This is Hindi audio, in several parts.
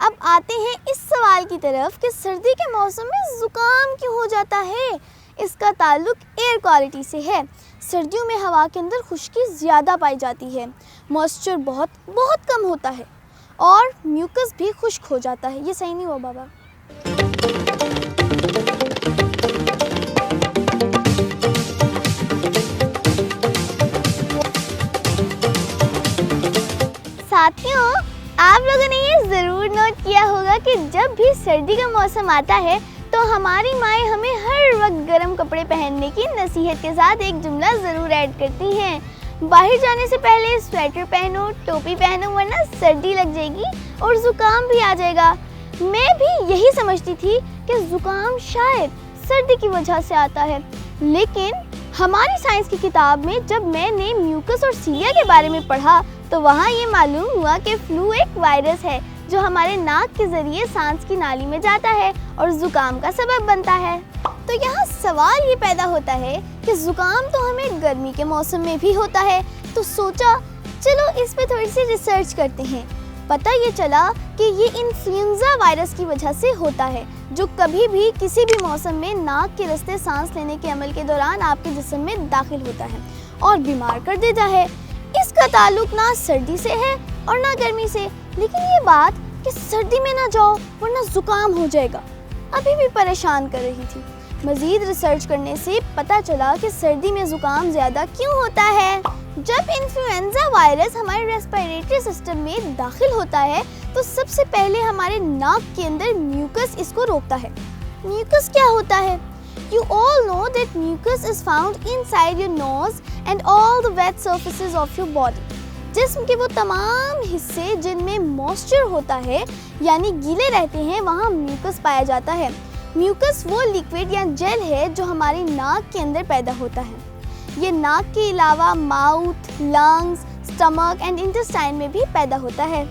अब आते हैं इस सवाल की तरफ कि सर्दी के मौसम में ज़ुकाम क्यों हो जाता है। इसका ताल्लुक एयर क्वालिटी से है। सर्दियों में हवा के अंदर खुश्की ज़्यादा पाई जाती है, मॉइस्चर बहुत कम होता है और म्यूकस भी खुश्क हो जाता है। ये सही नहीं हुआ बाबा। साथियों, आप लोगों ने ये ज़रूर नोट किया होगा कि जब भी सर्दी का मौसम आता है तो हमारी माएँ हमें हर वक्त गर्म कपड़े पहनने की नसीहत के साथ एक जुमला ज़रूर ऐड करती हैं। बाहर जाने से पहले स्वेटर पहनो, टोपी पहनो, वरना सर्दी लग जाएगी और ज़ुकाम भी आ जाएगा। मैं भी यही समझती थी कि ज़ुकाम शायद सर्दी की वजह से आता है, लेकिन हमारी साइंस की किताब में जब मैंने म्यूकस और सीलिया के बारे में पढ़ा तो वहाँ ये मालूम हुआ कि फ्लू एक वायरस है जो हमारे नाक के ज़रिए सांस की नाली में जाता है और ज़ुकाम का सबब बनता है। तो यहाँ सवाल ये पैदा होता है कि ज़ुकाम तो हमें गर्मी के मौसम में भी होता है, तो सोचा चलो इस पे थोड़ी सी रिसर्च करते हैं। पता ये चला कि ये इन्फ्लुएंजा वायरस की वजह से होता है, जो कभी भी किसी भी मौसम में नाक के रास्ते सांस लेने के अमल के दौरान आपके जिस्म में दाखिल होता है और बीमार कर देता है। इसका ताल्लुक ना सर्दी से है और ना गर्मी से, लेकिन ये बात कि सर्दी में ना जाओ वरना ज़ुकाम हो जाएगा अभी भी परेशान कर रही थी। मज़ीद रिसर्च करने से पता चला कि सर्दी में ज़ुकाम ज़्यादा क्यों होता है। जब इन्फ्लुएंजा वायरस हमारे रेस्पिरेटरी सिस्टम में दाखिल होता है तो सबसे पहले हमारे नाक के अंदर म्यूकस इसको रोकता है। म्यूकस क्या होता है? You all know that mucus is found inside your nose and all the wet surfaces of your body. जिस्म के वो तमाम हिस्से जिनमें मॉइस्चर होता है यानी गीले रहते हैं, वहाँ म्यूकस पाया जाता है। म्यूकस वो लिक्विड या जेल है जो हमारी नाक के अंदर पैदा होता है। ये नाक के अलावा mouth, lungs, stomach and intestine में भी पैदा होता है।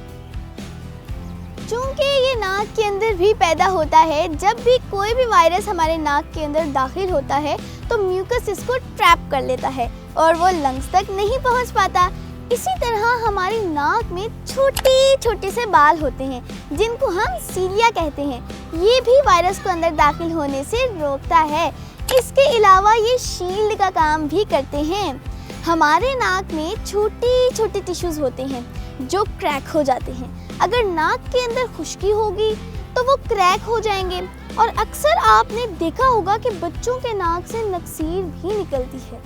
चूँकि ये नाक के अंदर भी पैदा होता है, जब भी कोई भी वायरस हमारे नाक के अंदर दाखिल होता है तो म्यूकस इसको ट्रैप कर लेता है और वो लंग्स तक नहीं पहुंच पाता। इसी तरह हमारी नाक में छोटे से बाल होते हैं जिनको हम सीलिया कहते हैं। ये भी वायरस को अंदर दाखिल होने से रोकता है। इसके अलावा ये शील्ड का काम भी करते हैं। हमारे नाक में छोटे टिश्यूज होते हैं जो क्रैक हो जाते हैं। अगर नाक के अंदर खुश्की होगी तो वो क्रैक हो जाएंगे और अक्सर आपने देखा होगा कि बच्चों के नाक से नक्सीर भी निकलती है।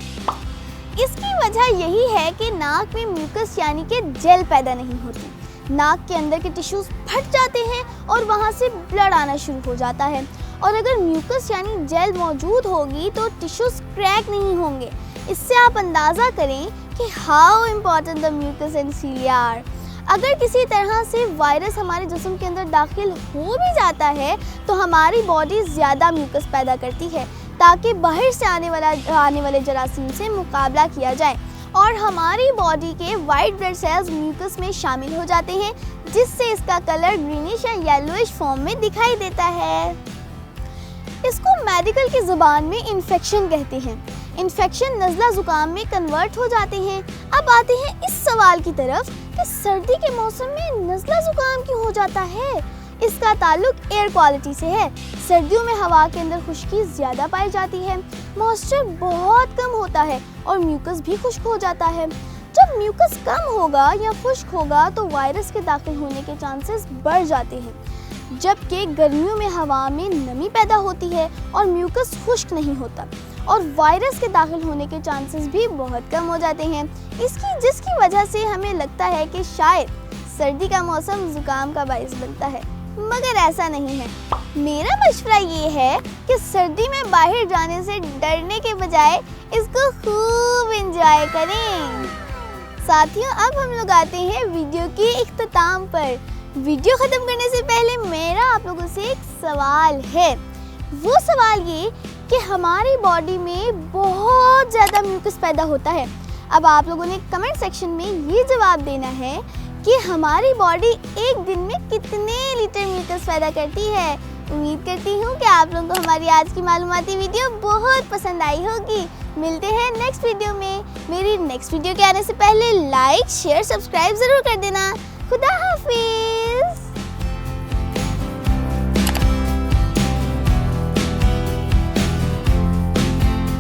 इसकी वजह यही है कि नाक में म्यूकस यानी कि जेल पैदा नहीं होती। नाक के अंदर के टिश्यूज फट जाते हैं और वहाँ से ब्लड आना शुरू हो जाता है, और अगर म्यूकस यानी जेल मौजूद होगी तो टिश्यूज क्रैक नहीं होंगे। इससे आप अंदाज़ा करें कि how important the mucus and cilia are. अगर किसी तरह से वायरस हमारे जिस्म के अंदर दाखिल हो भी जाता है तो हमारी बॉडी ज़्यादा म्यूकस पैदा करती है ताकि बाहर से आने वाले जरासीम से मुकाबला किया जाए, और हमारी बॉडी के वाइट ब्लड सेल्स म्यूकस में शामिल हो जाते हैं, जिससे इसका कलर ग्रीनिश या येलोइश फॉर्म में दिखाई देता है। इसको मेडिकल की ज़ुबान में इन्फेक्शन कहते हैं। इन्फेक्शन नज़ला ज़ुकाम में कन्वर्ट हो जाते हैं। अब आते हैं इस सवाल की तरफ कि सर्दी के मौसम में नज़ला ज़ुकाम क्यों हो जाता है। इसका ताल्लुक एयर क्वालिटी से है। सर्दियों में हवा के अंदर खुश्की ज़्यादा पाई जाती है, मॉइस्चर बहुत कम होता है और म्यूकस भी खुश्क हो जाता है। जब म्यूकस कम होगा या खुश्क होगा तो वायरस के दाखिल होने के चांसेस बढ़ जाते हैं, जबकि गर्मियों में हवा में नमी पैदा होती है और म्यूकस खुश्क नहीं होता और वायरस के दाखिल होने के चांसेस भी बहुत कम हो जाते हैं। जिसकी वजह से हमें लगता है कि शायद सर्दी का मौसम ज़ुकाम का बाइस बनता है, मगर ऐसा नहीं है। मेरा मशवरा ये है कि सर्दी में बाहर जाने से डरने के बजाय इसको खूब एंजॉय करें। साथियों, अब हम लोग आते हैं वीडियो के इख्तिताम पर। वीडियो ख़त्म करने से पहले मेरा आप लोगों से एक सवाल है। वो सवाल ये कि हमारी बॉडी में बहुत ज़्यादा म्यूकस पैदा होता है। अब आप लोगों ने कमेंट सेक्शन में ये जवाब देना है कि हमारी बॉडी एक दिन में कितने लीटर म्यूकस पैदा करती है। उम्मीद करती हूँ कि आप लोगों को हमारी आज की मालूमाती वीडियो बहुत पसंद आई होगी। मिलते हैं नेक्स्ट वीडियो में। मेरी नेक्स्ट वीडियो के आने से पहले लाइक, शेयर, सब्सक्राइब ज़रूर कर देना। खुदा हाफिज़।